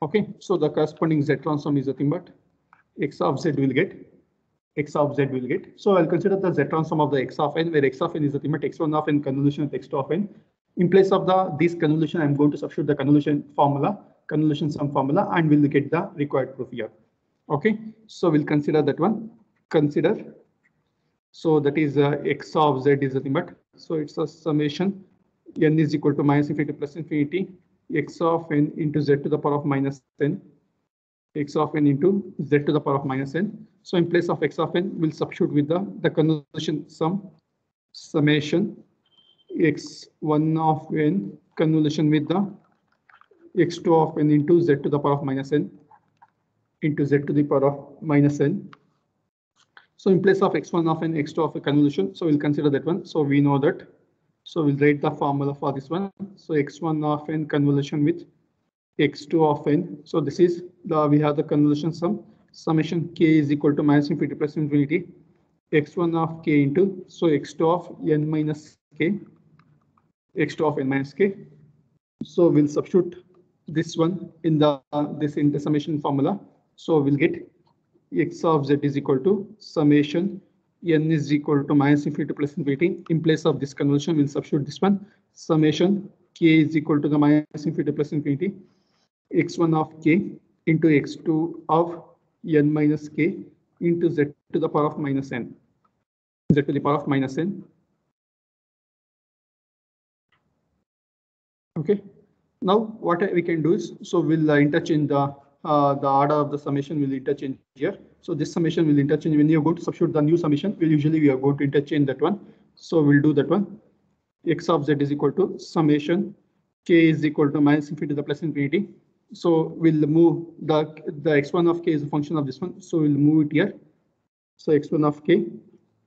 Okay, so the corresponding Z transform is nothing but x of z will get x of z will get. So I'll consider the Z transform of the x of n, where x of n is nothing but x1 of n convolution with x2 of n. In place of this convolution, I'm going to substitute the convolution sum formula, and we'll get the required proof here. Okay, so we'll consider that one. So that is x of z is nothing but, so it's a summation n is equal to minus infinity plus infinity x of n into z to the power of minus n, x of n into z to the power of minus n. So in place of x of n, we'll substitute with the convolution summation x1 of n convolution with the x2 of n into z to the power of minus n into z to the power of minus n. So in place of x1 of n, x2 of a convolution, so we'll consider that one. So we know that. So we'll write the formula for this one. So x1 of n convolution with x2 of n. So this is we have the convolution summation k is equal to minus infinity plus infinity x1 of k into, so x2 of n minus k, x2 of n minus k. So we'll substitute this one in the summation formula. So we'll get x of z is equal to summation n is equal to minus infinity plus infinity. In place of this convolution, we'll substitute this one, summation k is equal to the minus infinity plus infinity x1 of k into x2 of n minus k into z to the power of minus n, z to the power of minus n. Okay, now what we can do is, so we'll interchange the order of the summation will interchange here. So this summation will interchange when you're going to substitute the new summation. We are going to interchange that one. So we'll do that one. X of z is equal to summation k is equal to minus infinity to the plus infinity. So we'll move the x1 of k is a function of this one. So we'll move it here. So x1 of k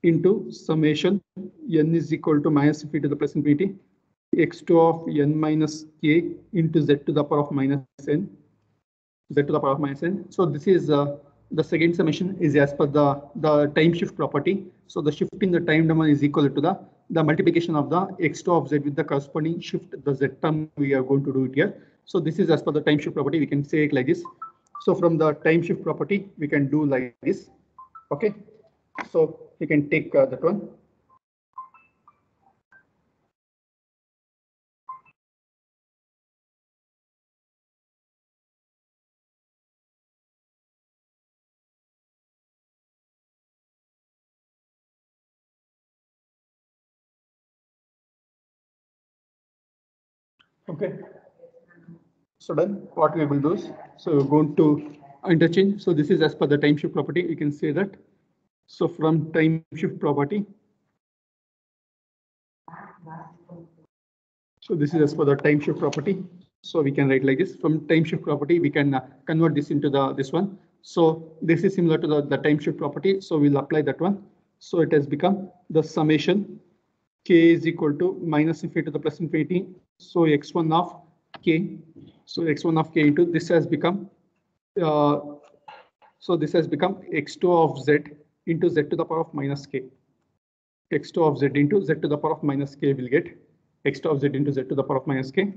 into summation n is equal to minus infinity to the plus infinity x2 of n minus k into z to the power of minus n, z to the power of minus n. So this is the second summation is as per the time shift property. So the shift in the time domain is equal to the multiplication of the x2 of z with the corresponding shift, the z term. We are going to do it here. So this is as per the time shift property. We can say it like this. So from the time shift property, we can do like this. Okay, so you can take that one. Okay, so done. What we will do is, so we're going to interchange. So this is as per the time shift property. You can say that. So from time shift property, so this is as per the time shift property. So we can write like this. From time shift property, we can convert this into this one. So this is similar to the time shift property. So we'll apply that one. So it has become the summation k is equal to minus infinity to the plus infinity. So x1 of k. So x1 of k into this has become. So this has become x2 of z into z to the power of minus k. x2 of z into z to the power of minus k will get x2 of z into z to the power of minus k.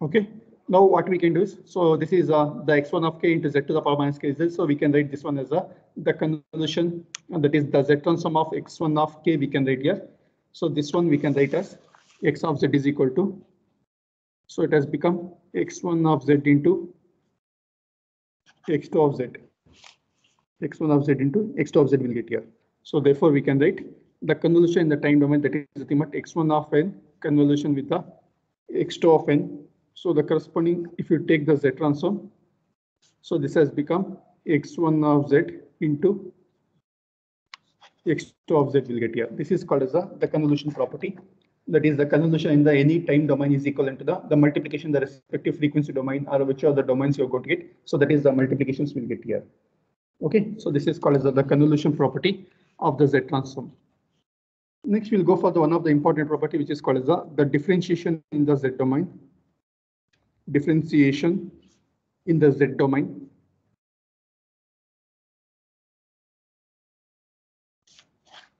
Okay, now what we can do is, so this is the x1 of k into z to the power minus k is this. So we can write this one as the convolution, and that is the z transform of x1 of k we can write here. So this one we can write as x of z is equal to, so it has become x1 of z into x2 of z. x1 of z into x2 of z will get here. So therefore we can write the convolution in the time domain, that is nothing but x1 of n convolution with the x2 of n. So the corresponding, if you take the z transform, so this has become x1 of z into x2 of z will get here. This is called as the convolution property. That is the convolution in the any time domain is equivalent to the multiplication, the respective frequency domain, or which are the domains you're going to get. So that is the multiplications will get here. Okay, so this is called as the convolution property of the z transform. Next, we'll go for the one of the important property, which is called as the differentiation in the z domain. Differentiation in the z domain.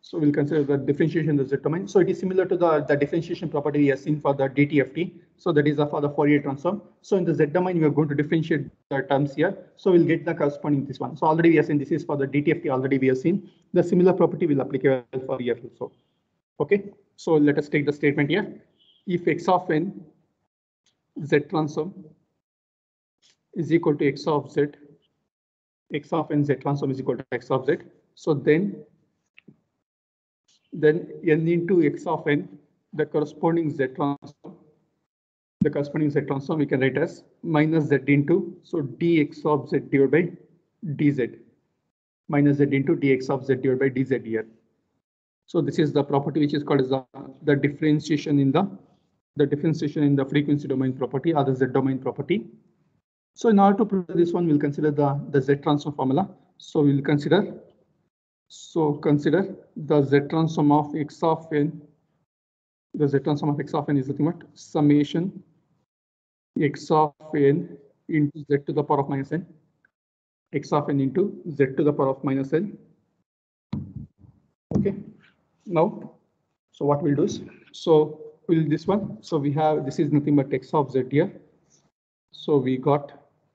So we'll consider the differentiation in the Z domain. So it is similar to the differentiation property we have seen for the DTFT. So that is for the Fourier transform. So in the Z domain, we are going to differentiate the terms here. So we'll get the corresponding this one. So already we have seen this is for the DTFT. Already we have seen the similar property will applicable for here also. Okay. So let us take the statement here. If x of n Z transform is equal to x of z, x of n Z transform is equal to x of z. So then n into x of n, the corresponding Z transform, we can write as minus z into, so dx of z divided by dz, minus z into dx of z divided by dz here. So this is the property which is called as the differentiation in the frequency domain property or the Z domain property. So in order to prove this one, we'll consider the Z transform formula. So we'll consider the Z transform of x of n. The Z transform of x of n is nothing but summation x of n into z to the power of minus n. X of n into z to the power of minus n. Okay. Now, so what we'll do is, so we'll this one. So we have, this is nothing but x of z here. So we got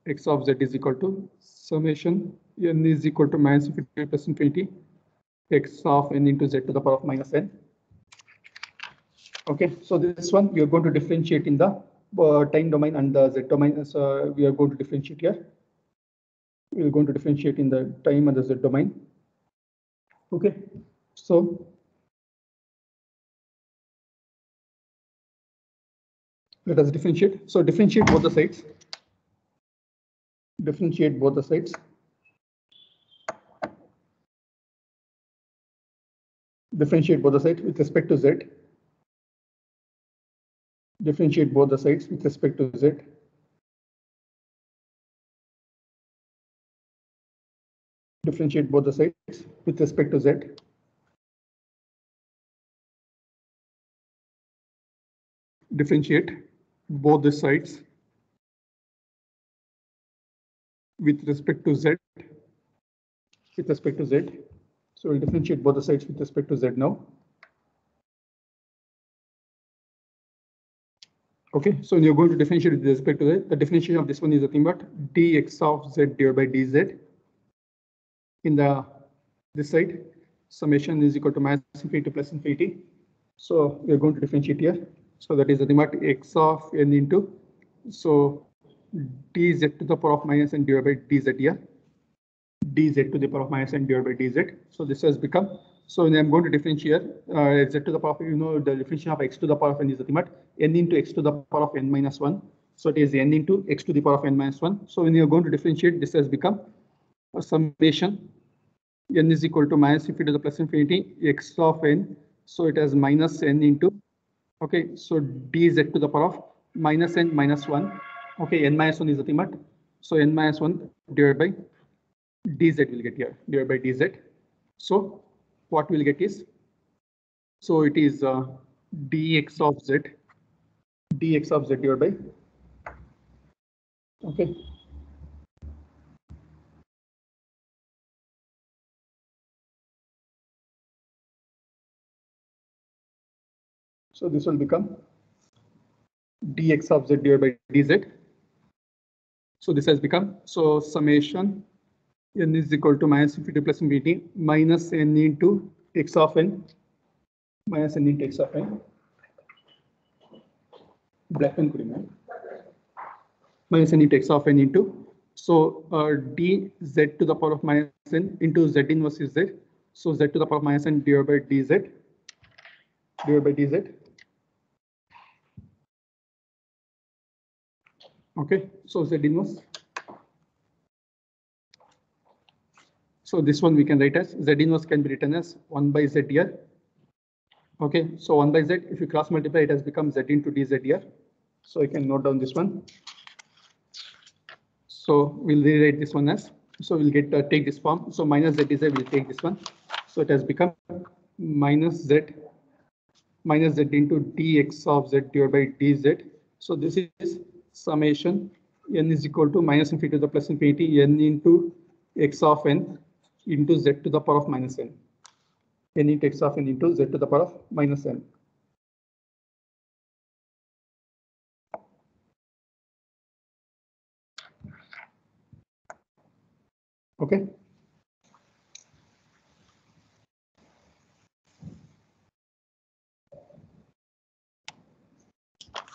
x of z is equal to summation n is equal to minus infinity plus infinity x of n into z to the power of minus n. Okay, so this one we are going to differentiate in the time domain and the z domain. So we are going to differentiate here. We are going to differentiate in the time and the z domain. Okay, so let us differentiate. So differentiate both the sides. Differentiate both the sides. Differentiate both the sides with respect to z. Differentiate both the sides with respect to z. Differentiate both the sides with respect to z. Differentiate both the sides with respect to z. So we'll differentiate both the sides with respect to z now. Okay, so you're going to differentiate with respect to z. The definition of this one is nothing but dx of z divided by dz. In this side, summation is equal to minus infinity plus infinity. So we're going to differentiate here. So that is nothing but x of n into, so dz to the power of minus n divided by dz here. Dz to the power of minus n divided by dz. So this has become, so I'm going to differentiate z to the power of, the definition of x to the power of n is nothing but n into x to the power of n minus 1. So it is n into x to the power of n minus 1. So when you're going to differentiate, this has become a summation n is equal to minus infinity to the plus infinity x of n. So it has minus n into, okay, so dz to the power of minus n minus 1. Okay, n minus 1 is nothing but, so n minus 1 divided by dz will get here, divided by dz. So what we'll get is, so it is dx of z divided by, okay. So this will become dx of z divided by dz. So this has become, so summation n is equal to minus infinity plus infinity minus n into x of n, minus n into x of n. Black pen minus n into x of n into, so dz to the power of minus n into z inverse is z. So z to the power of minus n divided by dz. Okay, so z inverse. So this one we can write as z inverse can be written as 1 by z here. Okay, so 1 by z, if you cross multiply, it has become z into dz here. So I can note down this one. So we'll rewrite this one as, so we'll get take this form. So minus z dz will take this one. So it has become minus z into dx of z divided by dz. So this is summation n is equal to minus infinity to the plus infinity n into x of n into z to the power of minus n. n into x of n into z to the power of minus n. Okay.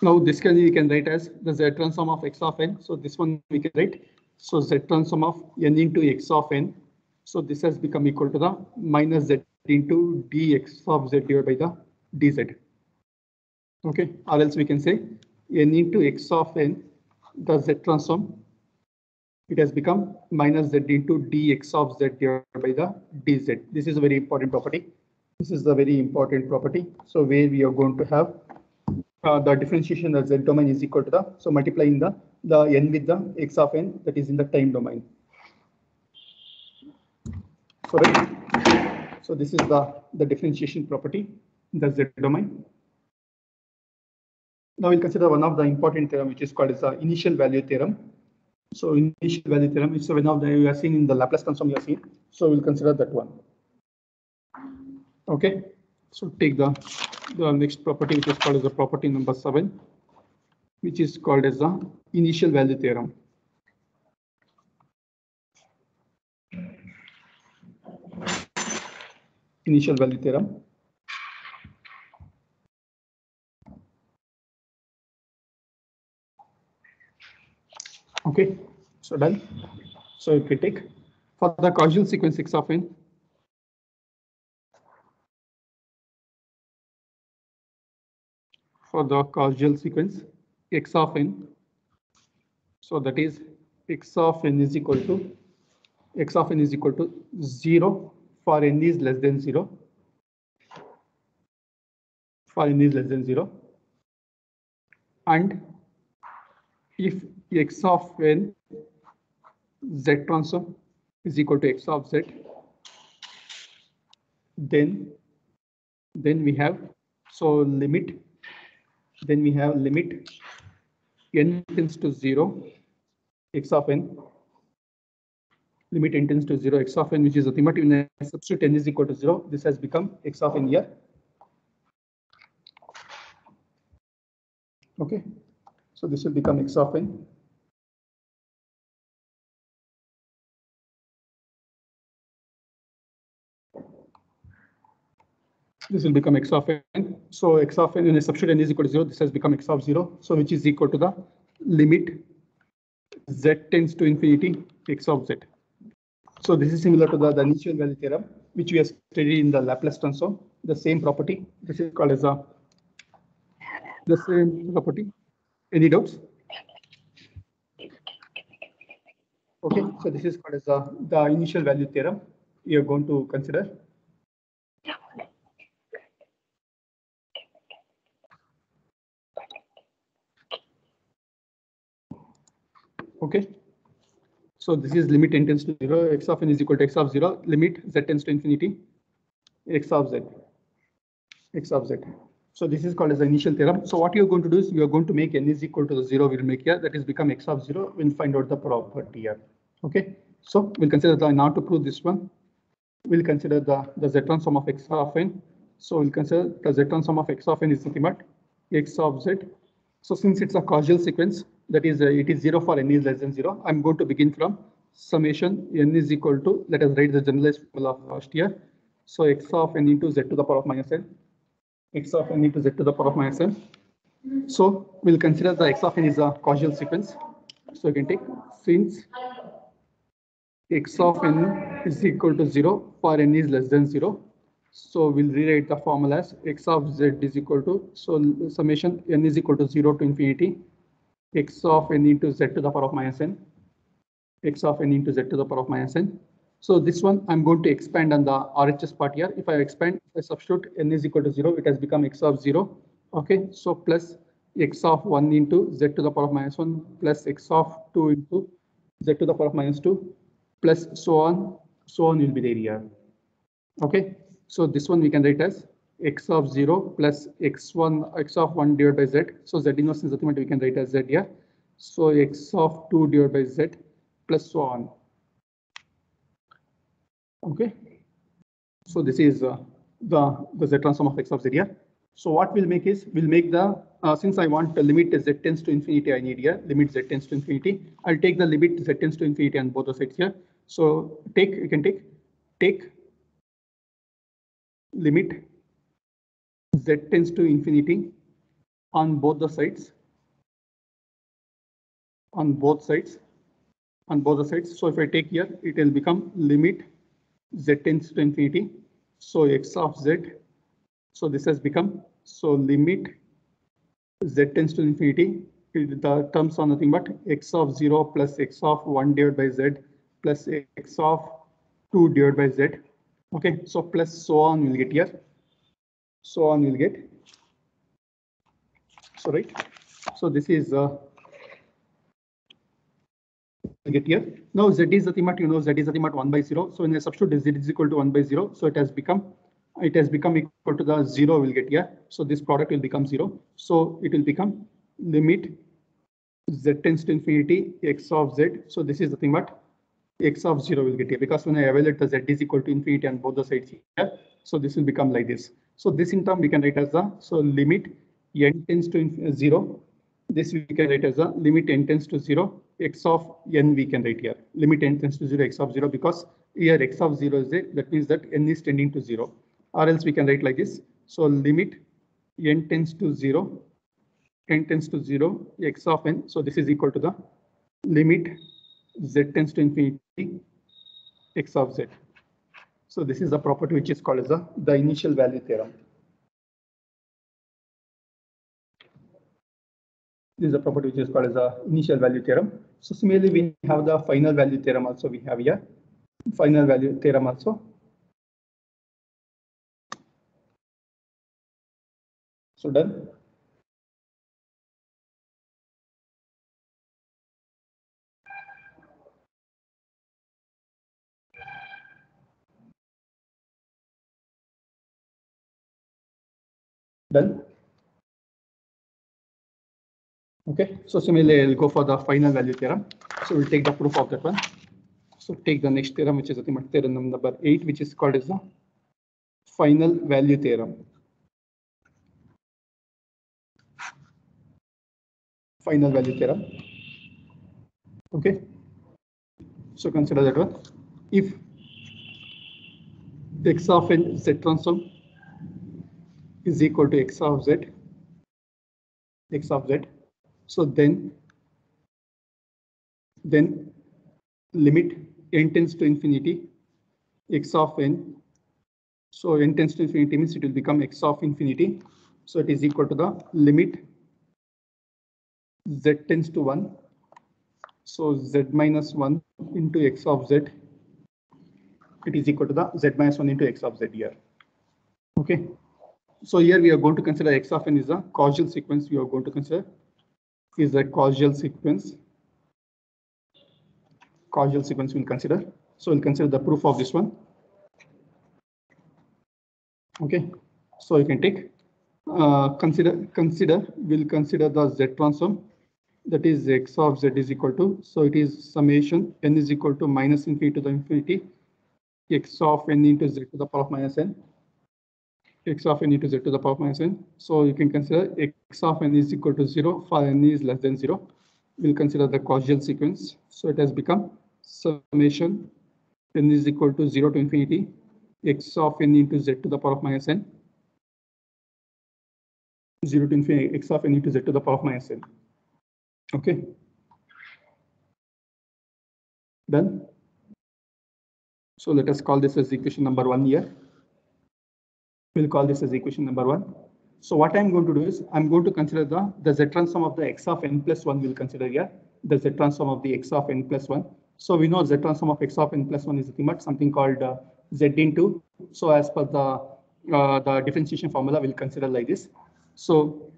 Now this we can write as the z transform of x of n. So this one we can write. So z transform of n into x of n. So this has become equal to the minus z into dx of z divided by the dz. Okay, or else we can say n into x of n, the z transform, it has become minus z into dx of z divided by the dz. This is a very important property. This is the very important property. So where we are going to have the differentiation of z domain is equal to the, so multiplying the n with the x of n, that is in the time domain. So right, so this is the differentiation property in the z domain. Now we'll consider one of the important theorem, which is called as the initial value theorem. So initial value theorem is one of the you are seeing in the Laplace transform you are seeing. So we'll consider that one. Okay, so take the next property, which is called as the property number 7, which is called as the initial value theorem. Initial value theorem. Okay, so done. So if we take for the causal sequence x of n, for the causal sequence x of n, so that is x of n is equal to 0 for n is less than 0. For n is less than 0, and if x of n z transform is equal to x of z, then we have limit n tends to 0 x of n, limit n tends to 0 x of n, which is nothing but when I substitute n is equal to 0, this has become x of n here. Okay, so this will become x of n. This will become x of n. So x of n, when I substitute n is equal to 0, this has become x of 0. So which is equal to the limit z tends to infinity x of z. So this is similar to the initial value theorem, which we have studied in the Laplace transform. The same property. This is called as the same property. Any doubts? Okay, so this is called as the initial value theorem we are going to consider. Okay, so this is limit n tends to 0, x of n is equal to x of 0, limit z tends to infinity, x of z. So this is called as the initial theorem. So what you're going to do is you are going to make n is equal to the 0 we'll make here, that is become x of 0. We'll find out the property here. Okay, so we'll consider now to prove this one, we'll consider the z transform of x of n. So we'll consider the z transform of x of n is nothing but x of z. So since it's a causal sequence, that is it is 0 for n is less than 0, I'm going to begin from summation n is equal to, let us write the generalized formula first here. So x of n into z to the power of minus n, x of n into z to the power of minus n. So we'll consider the x of n is a causal sequence. So you can take, since x of n is equal to 0 for n is less than 0, so we'll rewrite the formula as x of z is equal to, so summation n is equal to 0 to infinity x of n into z to the power of minus n, x of n into z to the power of minus n. So this one I'm going to expand on the RHS part here. If I expand, if I substitute n is equal to 0, it has become x of 0. Okay, so plus x of 1 into z to the power of minus 1 plus x of 2 into z to the power of minus 2 plus so on will be there here. Okay, so this one we can write as x of 0 plus x of 1 divided by z. So z inverse is nothing but we can write as z here. So x of 2 divided by z plus so on. Okay, so this is the Z transform of x of z here. So what we'll make is, we'll make the, since I want the limit z tends to infinity, I need here limit z tends to infinity. I'll take the limit z tends to infinity on both the sides here. So you can take limit z tends to infinity on both the sides, on both sides. So if I take here, it will become limit z tends to infinity. So x of z. So this has become, so limit z tends to infinity. The terms are nothing but x of 0 plus x of 1 divided by z plus x of 2 divided by z. Okay, so plus so on we'll get here. So on we'll get. So right. So this is get here. Now z is nothing but, z is nothing but 1 by 0. So when I substitute z is equal to 1 by 0, so it has become equal to the 0 we'll get here. So this product will become 0. So it will become limit z tends to infinity x of z. So this is nothing but x of 0 will get here, because when I evaluate the z is equal to infinity on both the sides here, so this will become like this. So this in term we can write as the, so limit n tends to 0. This we can write as a limit n tends to 0 x of n we can write here. Limit n tends to 0 x of 0, because here x of 0 is there. That means that n is tending to 0. Or else we can write like this. So limit n tends to 0, n tends to 0 x of n. So this is equal to the limit z tends to infinity x of z. So this is the property which is called as the initial value theorem. This is a property which is called as the initial value theorem. So similarly, we have the final value theorem also. We have here final value theorem also. So done. Done. Okay, so similarly, I'll go for the final value theorem. So we'll take the proof of that one. So take the next theorem, which is theorem number 8, which is called as the final value theorem. Final value theorem. Okay, so consider that one. If x of n z transform is equal to x of z, so then limit n tends to infinity x of n. So n tends to infinity means it will become x of infinity. So it is equal to the limit z tends to 1. So z minus 1 into x of z. It is equal to the z minus 1 into x of z here. Okay. So here we are going to consider x of n is a causal sequence. We are going to consider is a causal sequence. Causal sequence we'll consider. So we'll consider the proof of this one. Okay. So you can take we'll consider the z transform, that is x of z is equal to, so it is summation n is equal to minus infinity to the infinity x of n into z to the power of minus n, x of n into z to the power of minus n. So you can consider x of n is equal to 0 for n is less than 0. We'll consider the causal sequence. So it has become summation n is equal to 0 to infinity x of n into z to the power of minus n, 0 to infinity x of n into z to the power of minus n. Okay. Done. So let us call this as equation number 1 here. We'll call this as equation number 1. So what I'm going to do is I'm going to consider the z transform of the x of n plus 1. We'll consider here the z transform of the x of n plus 1. So we know z transform of x of n plus 1 is nothing but something called z into. So as per the differentiation formula, we'll consider like this. So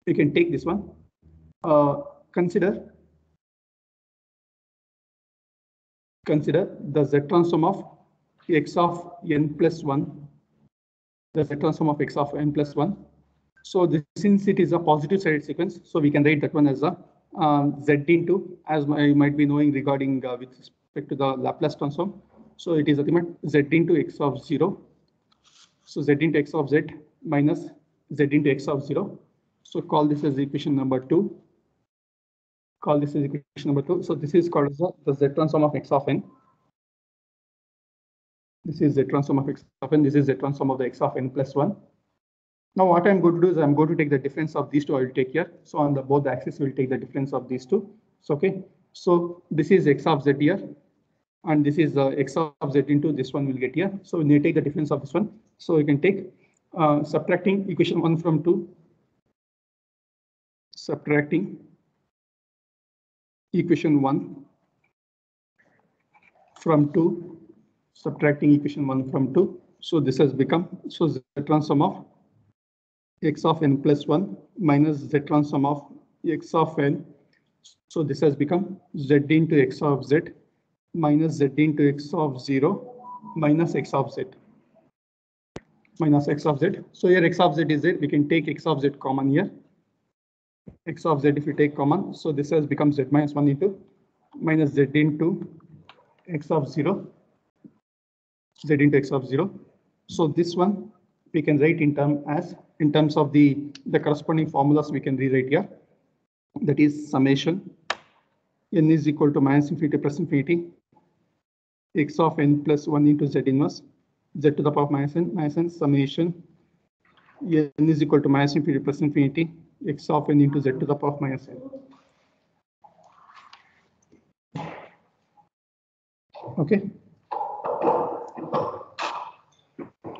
we can take this one. Consider the z transform of x of n plus 1. The z transform of x of n plus 1. So this, since it is a positive sided sequence, so we can write that one as a z into, as you might be knowing regarding with respect to the Laplace transform. So it is ultimate z into x of 0 So z into x of z minus z into x of 0. So call this as equation number 2. Call this as equation number 2. So this is called as the z transform of x of n. This is z transform of x of n. This is z transform of the x of n plus 1. Now what I'm going to do is I'm going to take the difference of these two. I will take here. So on the both the axes will take the difference of these two. So okay. So this is x of z here, and this is x of z into this one will get here. So when you take the difference of this one, so you can take subtracting equation 1 from 2, subtracting equation 1 from 2, subtracting equation 1 from 2. So this has become, so z transform of x of n plus 1 minus z transform of x of n. So this has become z into x of z minus z into x of 0 minus x of z. Minus x of z. So here x of z is z. We can take x of z common here. X of z if we take common. So this has become z minus 1 into minus z into x of 0. Z into x of 0. So this one we can write in terms of the corresponding formulas we can rewrite here. That is summation n is equal to minus infinity plus infinity x of n plus 1 into z inverse z to the power of minus n summation n is equal to minus infinity plus infinity x of n into z to the power of minus n. Okay.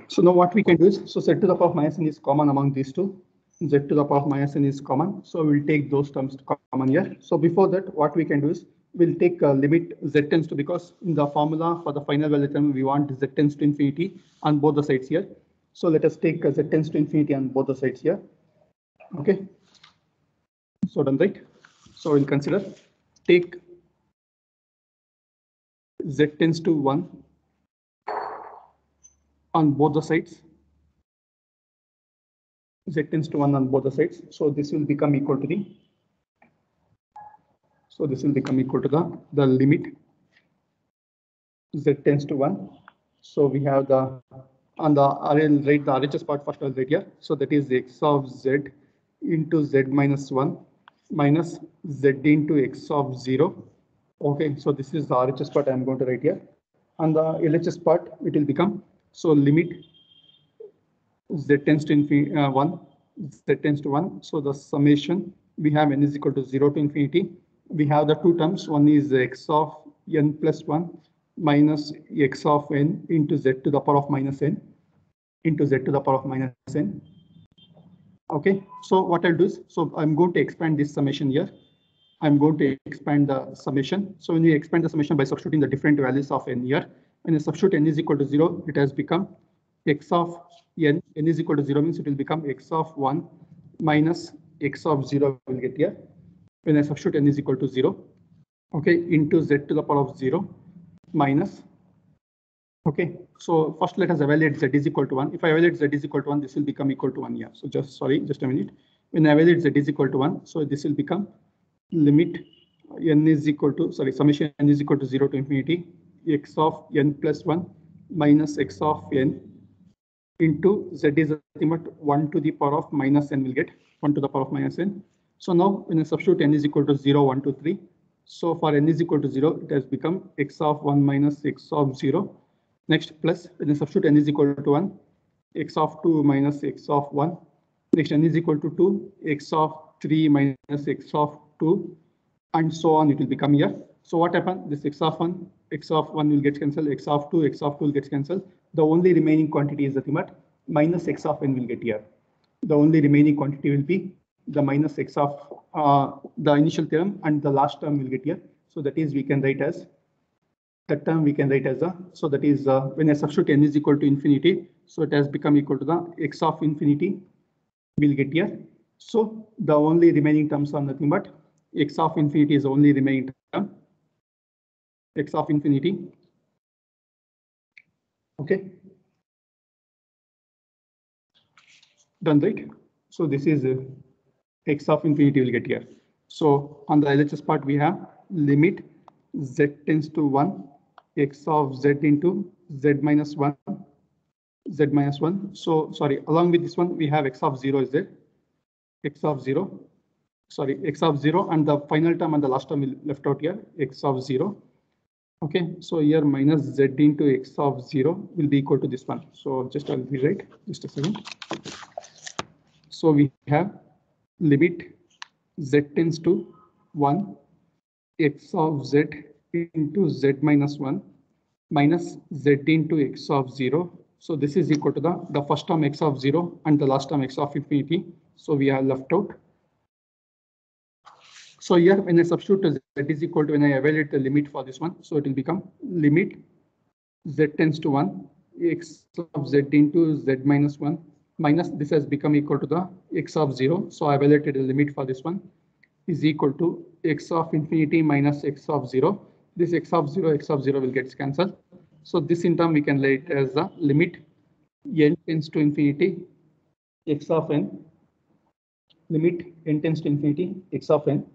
So now what we can do is, so z to the power of minus n is common among these two. Z to the power of minus n is common. So we'll take those terms common here. So before that, what we can do is we'll take limit z tends to, because in the formula for the final value term, we want z tends to infinity on both the sides here. So let us take z tends to infinity on both the sides here. Okay. So done, right? So we'll consider take z tends to 1 on both the sides. Z tends to 1 on both the sides. So this will become equal to the, so this will become equal to the limit z tends to 1. So we have the, on the, I'll write the RHS part first, I'll write here. So that is x of z into z minus 1 minus z into x of 0. Okay, so this is the RHS part I'm going to write here. On the LHS part, it will become, so limit z tends to 1, z tends to 1. So the summation we have n is equal to 0 to infinity. We have the two terms. One is x of n plus 1 minus x of n into z to the power of minus n into z to the power of minus n. Okay, so what I'll do is, so I'm going to expand this summation here. I'm going to expand the summation. So when you expand the summation by substituting the different values of n here, when you substitute n is equal to 0, it has become x of n is equal to 0 means it will become x of 1 minus x of 0 will get here. When I substitute n is equal to 0, okay, into z to the power of 0 minus, okay, so first let us evaluate z is equal to 1. If I evaluate z is equal to 1, this will become equal to 1 here. So just a minute. When I evaluate z is equal to 1, so this will become limit n is equal to, summation n is equal to 0 to infinity x of n plus 1 minus x of n into z is nothing but 1 to the power of minus n will get 1 to the power of minus n. So now when I substitute n is equal to 0, 1, 2, 3. So for n is equal to 0, it has become x of 1 minus x of 0. Next plus when I substitute n is equal to 1, x of 2 minus x of 1. Next n is equal to 2, x of 3 minus x of 2, and so on it will become here. So what happened? This x of 1 will get cancelled, x of 2 will get cancelled. The only remaining quantity is nothing but minus x of n will get here. The only remaining quantity will be the minus x of the initial term and the last term will get here. So that is we can write as, that term we can write as a, so that is when I substitute n is equal to infinity, so it has become equal to the x of infinity will get here. So the only remaining terms are nothing but x of infinity is the only remaining term, x of infinity. Okay, done, right? So this is x of infinity will get here. So on the LHS part we have limit z tends to 1 x of z into z minus 1 z minus 1. So sorry, along with this one, we have x of 0 is there. X of 0, sorry, x of 0, and the final term and the last term will left out here, x of 0. Okay, so here minus z into x of 0 will be equal to this one. So just I'll rewrite just a second. So we have limit z tends to 1, x of z into z minus 1 minus z into x of 0. So this is equal to the first term x of 0 and the last term x of infinity. So we have left out. So here when I substitute z is equal to, when I evaluate the limit for this one, so it will become limit z tends to 1, x of z into z minus 1 minus this has become equal to the x of 0. So I evaluated the limit for this one is equal to x of infinity minus x of 0. This x of 0 will get cancelled. So this in turn we can write as the limit n tends to infinity x of n, limit n tends to infinity x of n,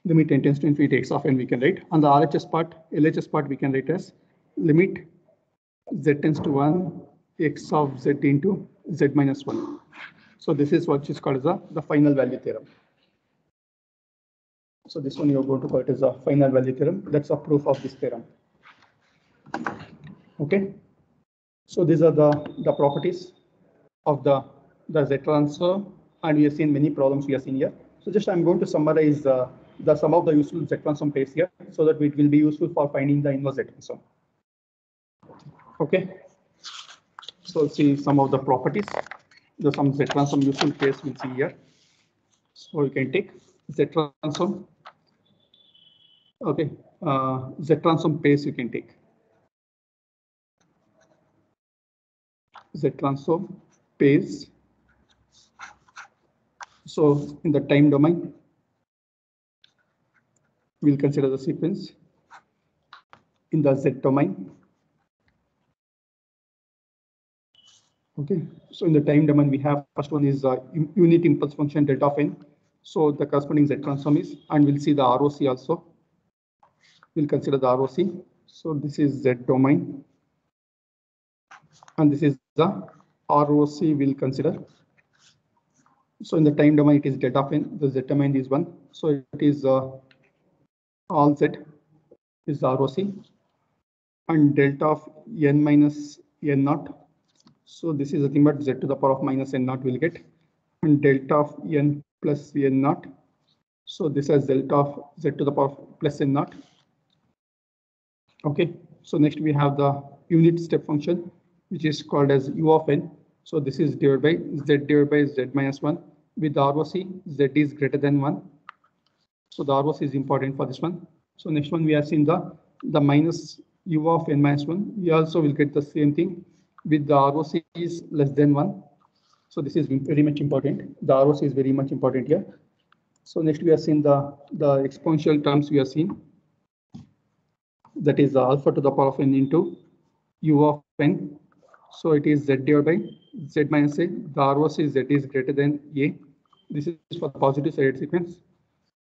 limit n tends to infinity x of n we can write. On the RHS part, LHS part we can write as limit z tends to 1 x of z into z minus 1. So this is what is called as the final value theorem. So this one you're going to call it as a final value theorem. That's a proof of this theorem. Okay. So these are the properties of the Z transform, and we have seen many problems we have seen here. So just I'm going to summarize some of the useful Z transform pairs here, so that it will be useful for finding the inverse Z transform. Okay. So see some of the properties. Some Z transform useful pairs we'll see here. So you can take Z transform. Okay, Z transform pairs you can take. Z transform pairs. So in the time domain, we'll consider the sequence. In the Z domain, okay. So in the time domain, we have first one is unit impulse function delta of n. So the corresponding Z transform is, and we'll see the ROC also. We'll consider the ROC. So this is Z domain, and this is the ROC we'll consider. So in the time domain, it is delta of n. The Z domain is 1. So it is all Z is the ROC, and delta of n minus n naught. So this is nothing but z to the power of minus n naught will get, and delta of n plus n naught. So this is delta of z to the power of plus n naught. Okay. So next we have the unit step function, which is called as u of n. So this is divided by z minus 1 with the ROC z is greater than 1. So the ROC is important for this one. So next one we have seen the minus u of n minus 1. We also will get the same thing with the ROC is less than 1. So this is very much important. The ROC is very much important here. So next we have seen the exponential terms we have seen. That is the alpha to the power of n into u of n. So it is z divided by z minus a. The ROC is z is greater than a. This is for the positive sided sequence.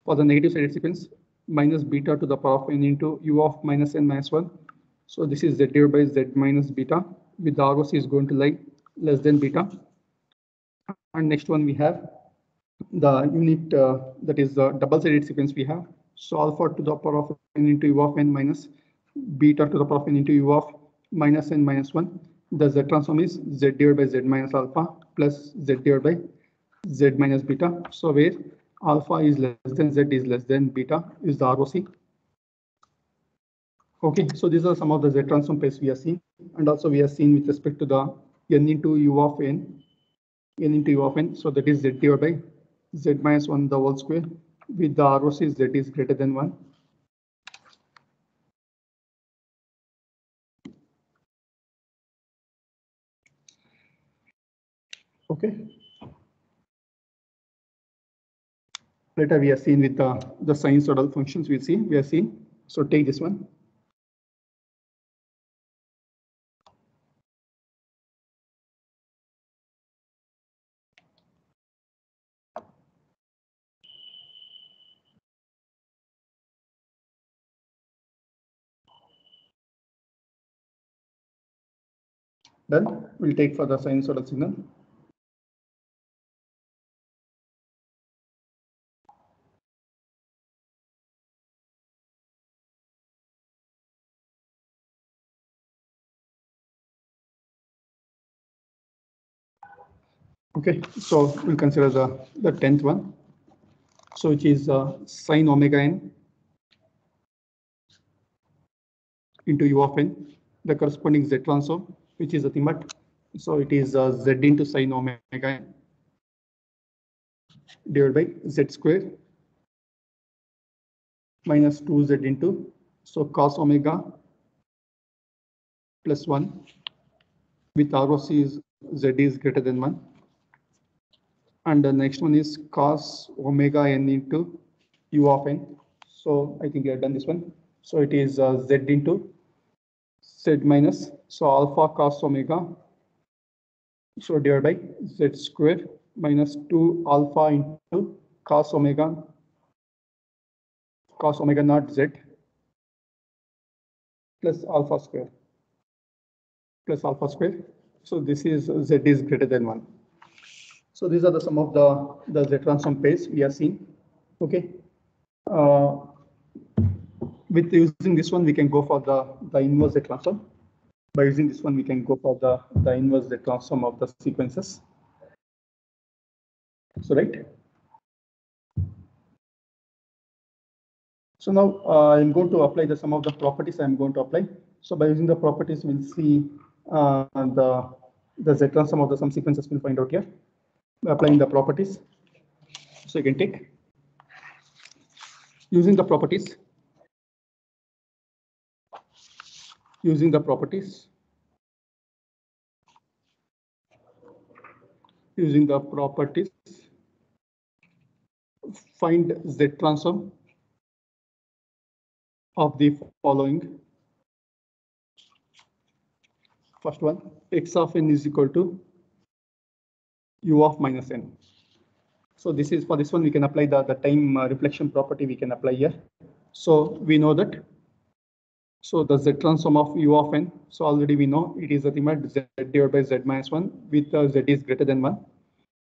For the negative sided sequence, minus beta to the power of n into u of minus n minus 1. So this is z divided by z minus beta, with the ROC is going to lie less than beta. And next one we have the unit that is the double sided sequence we have. So alpha to the power of n into u of n minus beta to the power of n into u of minus n minus 1. The Z transform is z divided by z minus alpha plus z divided by z minus beta. So where alpha is less than z is less than beta is the ROC. Okay, so these are some of the Z transform pairs we have seen, and also we have seen with respect to the n into u of n, n into u of n. So that is z divided by z minus 1 the whole square with the ROC z is greater than 1. Okay. Later we have seen with the sinusoidal functions we'll see. We have seen. So take this one. Then we'll take for the sinusoidal signal. Okay, so we'll consider the 10th one. So which is sine omega n into u of n, the corresponding z transform, which is nothing but, so it is z into sine omega n divided by z square minus 2z into, so cos omega plus 1 with ROC is z is greater than 1. And the next one is cos omega n into u of n. So I think we have done this one. So it is z into z minus, so alpha cos omega, so divided by z square minus 2 alpha into cos omega naught z plus alpha square. So this is z is greater than 1. So these are the some of the z transform pairs we are seeing. Okay. With using this one, we can go for the inverse z transform. By using this one, we can go for the inverse z transform of the sequences. So right. So now I'm going to apply some of the properties I'm going to apply. So by using the properties, we'll see the z transform of some sequences we'll find out here. By applying the properties. So you can take using the properties. Find z transform of the following. First one, x of n is equal to u of minus n. So this is for this one, we can apply the time reflection property we can apply here. So we know that. So the z transform of u of n. So already we know it is nothing but z divided by z minus 1 with z is greater than 1.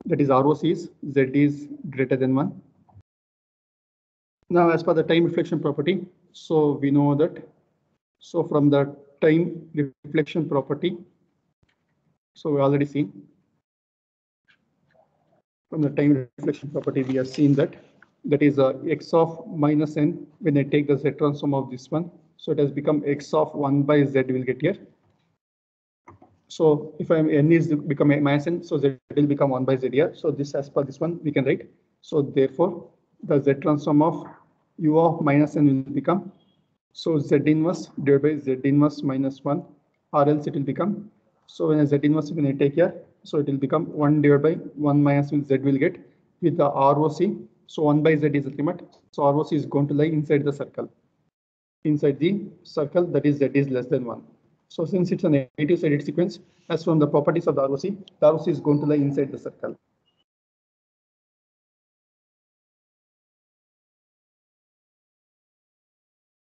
That is ROC is z is greater than 1. Now as per the time reflection property, so we know that. So from the time reflection property, so we already seen. From the time reflection property, we have seen that is x of minus n. When I take the z transform of this one, so it has become x of 1 by z will get here. So if n is become minus n, so z will become 1 by z here. So this as per this one we can write. So therefore the z transform of u of minus n will become, so z inverse divided by z inverse minus 1, or else it will become, so when z inverse when I take here, so it will become 1 divided by 1 minus z will get with the ROC. So 1 by z is a limit. So ROC is going to lie inside the circle. That is z is less than 1. So since it's a negative sided sequence, as from the properties of the ROC is going to lie inside the circle.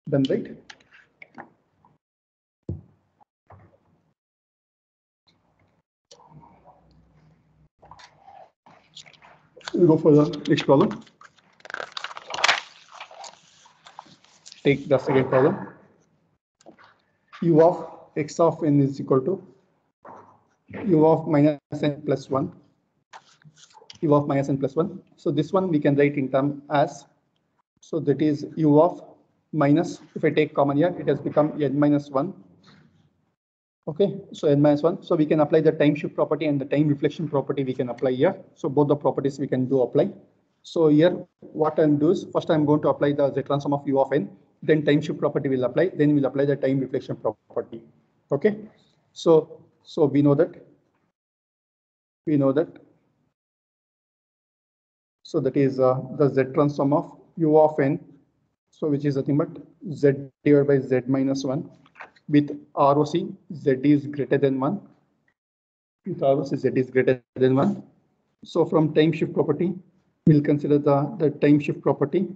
Done, right? We'll go for the next problem. Take the second problem. U of x of n is equal to u of minus n plus 1. U of minus n plus 1. So this one we can write in term as, so that is u of minus, if I take common here, it has become n minus 1. Okay, so n minus 1. So we can apply the time shift property and the time reflection property we can apply here. So both the properties we can do apply. So here what I'll do is, first I'm going to apply the z transform of u of n, then time shift property will apply, then we'll apply the time reflection property. Okay, so we know that. So that is the z transform of u of n, so which is nothing but z divided by z minus 1 with ROC z is greater than 1. With ROC z is greater than 1. So from time shift property, we'll consider the time shift property.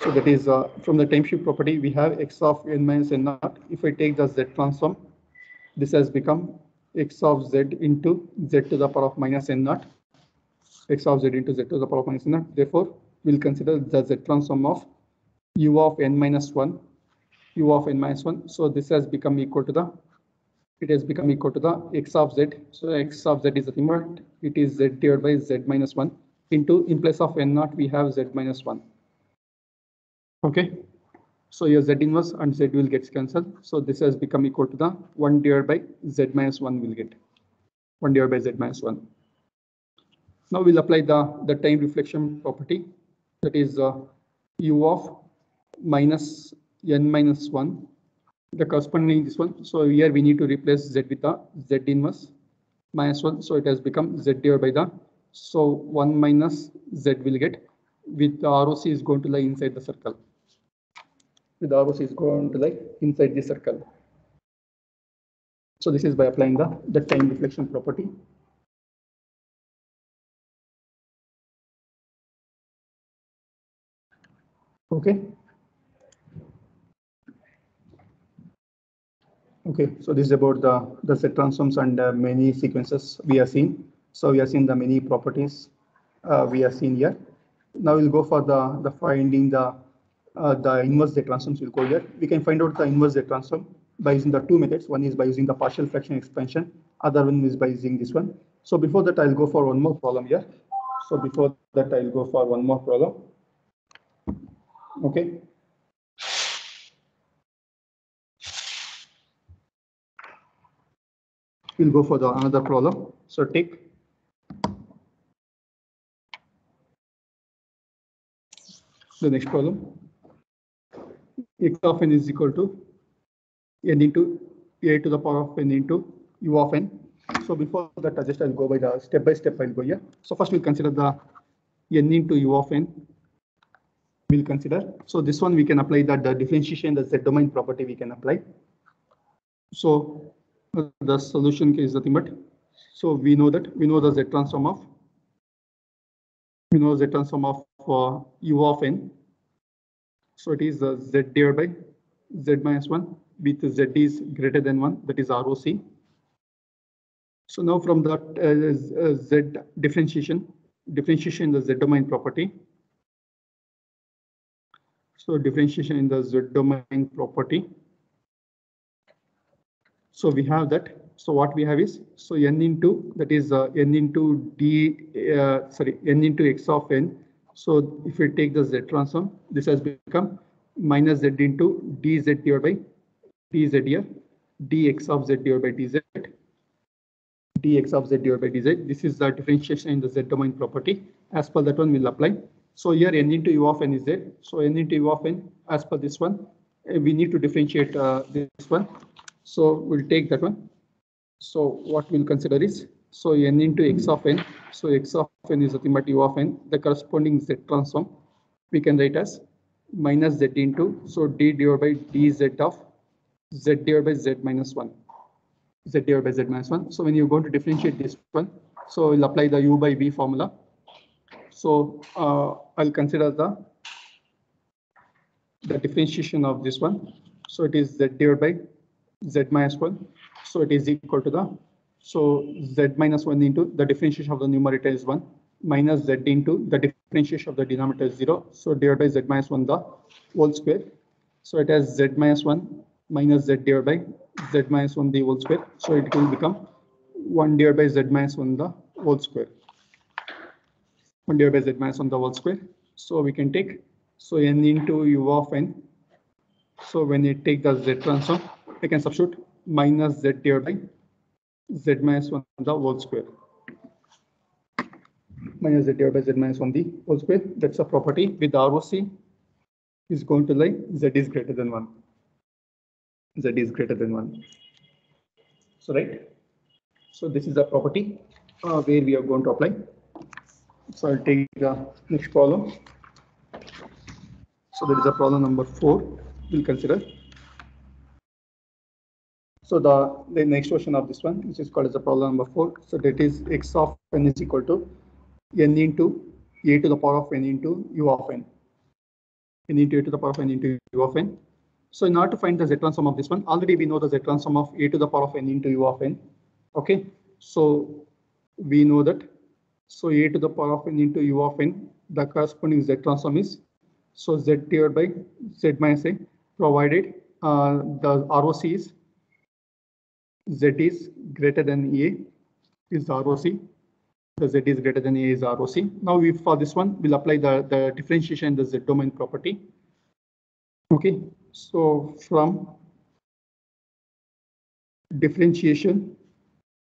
So that is from the time shift property, we have x of n minus n naught. If I take the z transform, this has become x of z into z to the power of minus n naught, x of z into z to the power of minus n naught. Therefore, we'll consider the z transform of u of n minus 1, u of n minus 1. So this has become equal to the, it has become equal to the x of z. So x of z is nothing but it is z divided by z minus 1 into, in place of n naught we have z minus 1. Okay, so your z inverse and z will get cancelled. So this has become equal to the 1 divided by z minus 1 will get 1 divided by z minus 1. Now we'll apply the time reflection property, that is u of minus n minus 1, the corresponding this one. So here we need to replace z with the z inverse minus 1. So it has become z divided by the, so 1 minus z will get, with the ROC is going to lie inside the circle. With the ROC is going to lie inside the circle. So this is by applying the time reflection property. Okay. Okay, so this is about the set transforms and many sequences we have seen. So we have seen the many properties we have seen here. Now we'll go for the finding the inverse Z transforms. We'll go here. We can find out the inverse Z transform by using the two methods. One is by using the partial fraction expansion. Other one is by using this one. So before that, I'll go for one more problem here. So before that, I'll go for one more problem. Okay. We'll go for another problem. So take the next problem. X of n is equal to n into a to the power of n into u of n. So before that, I'll go by the step by step. I'll go here. So first we'll consider the n into u of n. We'll consider. So this one we can apply that the differentiation, the z domain property we can apply. So the solution is nothing but, so we know the z transform of, u of n. So it is z divided by z minus 1 with z is greater than 1, that is ROC. So now from that z differentiation in the z domain property. So differentiation in the z domain property. So we have that. So what we have is, so n into, that is n into n into x of n. So if we take the z transform, this has become minus z into dz divided by dz here, dx of z divided by dz, dx of z divided by dz. This is the differentiation in the z domain property. As per that one, we'll apply. So here n into u of n is there. So n into u of n, as per this one, we need to differentiate this one. So we'll take that one. So what we'll consider is, so n into x of n. So x of n is nothing but u of n. The corresponding z transform we can write as minus z into, so d divided by dz of z divided by z minus 1. Z divided by z minus 1. So when you're going to differentiate this one, so we'll apply the u by v formula. So I'll consider the differentiation of this one. So it is z divided by z minus 1. So it is equal to the, so z minus 1 into the differentiation of the numerator is 1 minus z into the differentiation of the denominator is 0. So divided by z minus 1 the whole square. So it has z minus 1 minus z divided by z minus 1 the whole square. So it will become 1 divided by z minus 1 the whole square. 1 divided by z minus 1 the whole square. So we can take, so n into u of n. So when you take the z transform, we can substitute minus z divided by z minus 1 the whole square. Minus z divided by z minus 1 the whole square. That's a property with ROC is going to lie z is greater than 1. Z is greater than 1. So right. So this is a property where we are going to apply. So I'll take the next problem. So there is a problem number 4 we'll consider. So the next version of this one, which is called as the problem number 4. So that is x of n is equal to n into a to the power of n into u of n. n into a to the power of n into u of n. So in order to find the z transform of this one, already we know the z transform of a to the power of n into u of n. Okay, so we know that. So a to the power of n into u of n, the corresponding z transform is so z divided by z minus a, provided the ROC is z is greater than a is the ROC. The z is greater than a is ROC. Now, we for this one, we'll apply the differentiation in the z domain property. Okay, so from differentiation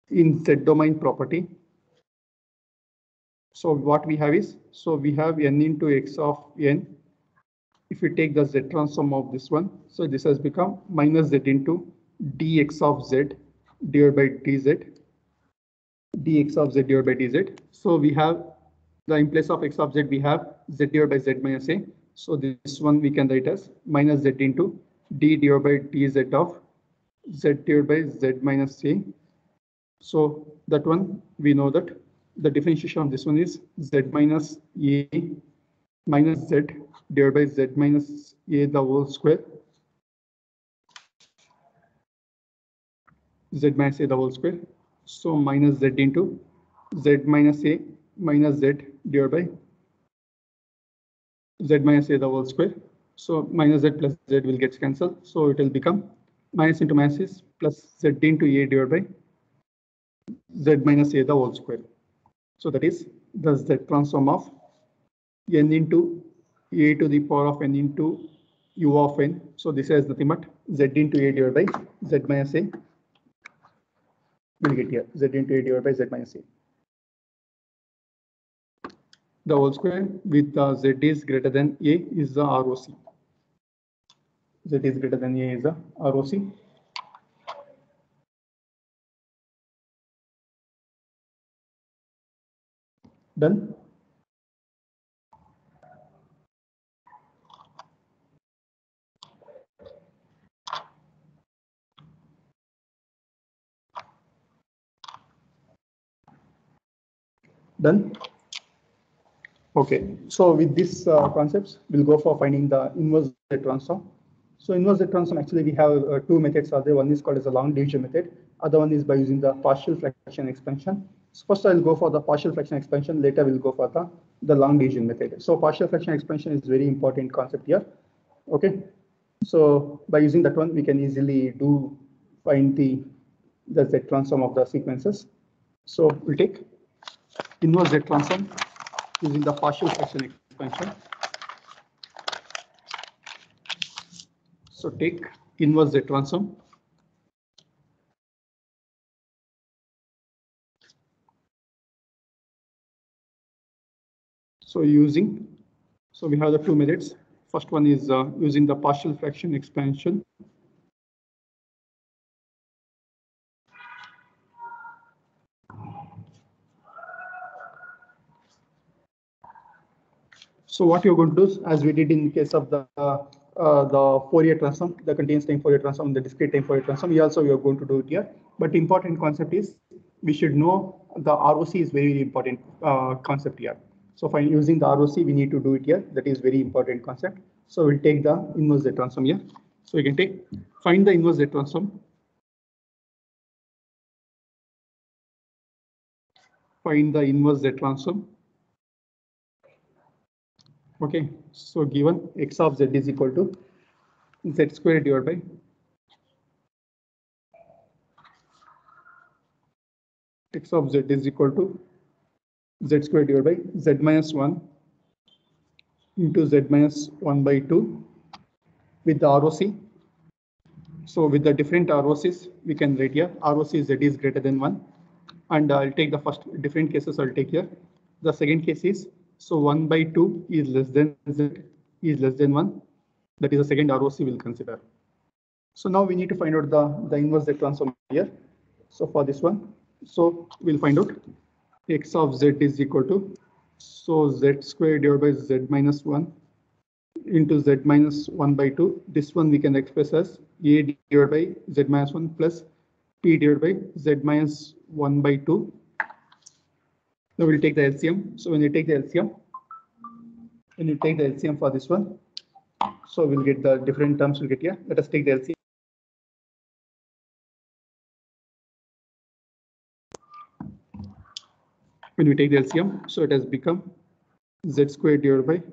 in z domain property, so what we have is, so we have n into x of n. If you take the z transform of this one, so this has become minus z into dx of z divided by dz, dx of z divided by dz. So we have the in place of x of z, we have z divided by z minus a. So this one we can write as minus z into d divided by dz of z divided by z minus a. So that one we know that the differentiation of this one is z minus a minus z divided by z minus a the whole square, z minus a the whole square. So minus z into z minus a minus z divided by z minus a the whole square. So minus z plus z will get cancelled. So it will become minus into minus is plus z into a divided by z minus a the whole square. So that is the z transform of n into a to the power of n into u of n. So this is nothing but z into a divided by z minus a. We'll get here z into a divided by z minus a. The whole square with z is greater than a is the ROC. Z is greater than a is the ROC. Done. Done. Okay, so with these concepts, we'll go for finding the inverse Z transform. So inverse Z transform, actually we have two methods are there. One is called as a long division method. Other one is by using the partial fraction expansion. So first I'll go for the partial fraction expansion. Later we'll go for the long division method. So partial fraction expansion is very important concept here. Okay, so by using that one, we can easily find the Z transform of the sequences. So we'll take inverse Z transform using the partial fraction expansion. So take inverse Z transform. So we have the two methods. First one is using the partial fraction expansion. So what you're going to do, as we did in case of the Fourier transform, the continuous time Fourier transform, the discrete time Fourier transform, we are going to do it here. But important concept is we should know the ROC is very important concept here. So by using the ROC, we need to do it here. That is very important concept. So we'll take the inverse Z transform here. So we can find the inverse Z transform. Find the inverse Z transform. Okay, so given x of z is equal to z squared divided by x of z is equal to z squared divided by z minus 1 into z minus 1 by 2 with the ROC. So with the different ROCs, we can write here ROC z is greater than 1. And I'll take the first different cases I'll take here. The second case is, so 1 by 2 is less than z is less than 1. That is the second ROC we'll consider. So now we need to find out the inverse Z transform here. So for this one, so we'll find out x of z is equal to, so z squared divided by z minus 1 into z minus 1 by 2. This one we can express as a divided by z minus 1 plus p divided by z minus 1 by 2. Now we'll take the LCM. So when you take the LCM, for this one, So we'll get the different terms we'll get here. Let us take the LCM. When we take the LCM, so it has become z squared divided by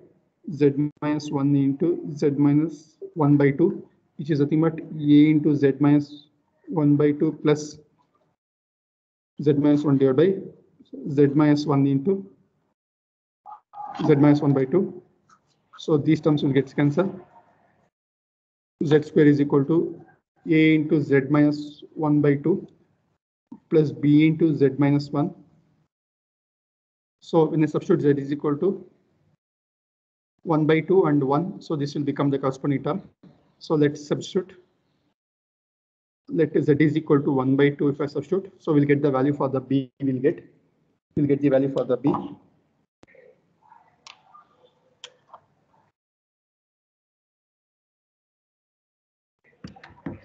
z minus 1 into z minus 1 by 2, which is nothing but a into z minus 1 by 2 plus z minus 1 divided by z minus 1 into z minus 1 by 2. So these terms will get cancelled. Z square is equal to a into z minus 1 by 2 plus b into z minus 1. So when I substitute z is equal to 1 by 2 and 1, so this will become the corresponding term. So let's substitute. Let z is equal to 1 by 2 if I substitute. So we'll get the value for the b. We'll get the value for the b.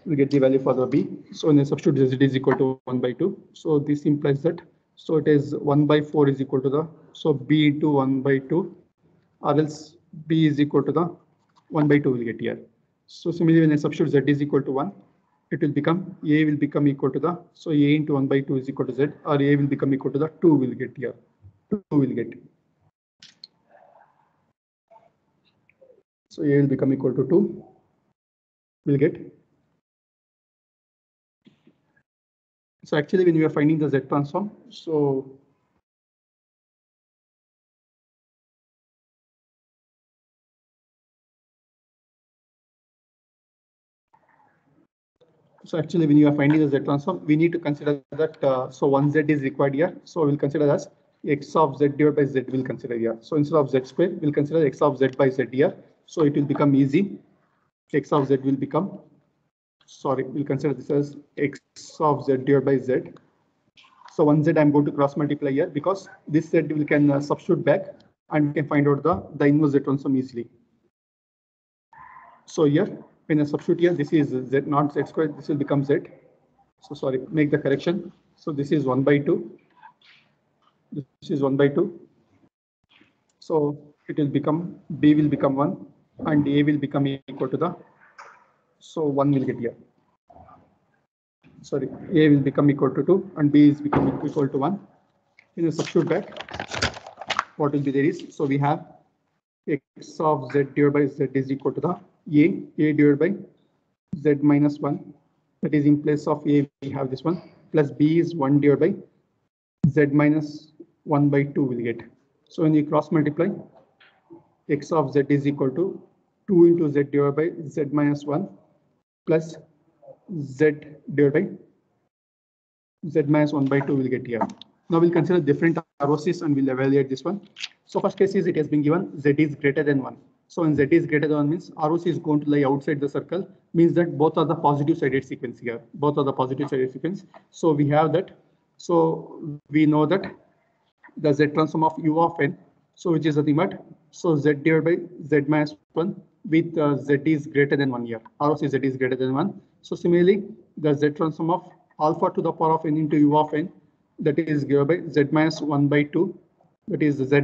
We get the value for the b. So when I substitute z is equal to 1 by 2. So this implies that. So it is 1 by 4 is equal to the. So b into 1 by 2, or else b is equal to the 1 by 2 will get here. So similarly, when I substitute z is equal to 1, it will become a will become equal to the. So a into 1 by 2 is equal to z, or a will become equal to the 2 will get here. 2 will get. So a will become equal to 2 will get. So actually, when we are finding the z transform, so actually, when you are finding the z transform, we need to consider that so 1z is required here. So we'll consider as x of z divided by z will consider here. So instead of z square, we'll consider x of z by z here. So it will become easy. X of z will become, sorry, we'll consider this as x of z divided by z. So 1z I'm going to cross multiply here because this z we can substitute back and we can find out the inverse z transform easily. So here, when I substitute here, this is z, not z squared, this will become z. So sorry, make the correction. So this is 1 by 2. This is 1 by 2. So it will become, b will become 1 and a will become equal to the, so 1 will get here. Sorry, a will become equal to 2 and b is becoming equal to 1. When you substitute back, what will be there is, so we have x of z divided by z is equal to the a divided by z minus 1. That is in place of a, we have this one, plus b is 1 divided by z minus 1 by 2 will get. So when you cross multiply, x of z is equal to 2 into z divided by z minus 1 plus z divided by z minus 1 by 2 will get here. Now we'll consider different ROCs and we'll evaluate this one. So first case is it has been given z is greater than 1. So when z is greater than 1 means ROC is going to lie outside the circle, means that both are the positive sided sequence here. Both are the positive sided sequence. So we have that. So we know that the z transform of u of n, so which is nothing but, so z divided by z minus 1 with z is greater than 1 here. ROC z is greater than 1. So similarly, the z transform of alpha to the power of n into u of n, that is given by z minus 1 by 2, that is z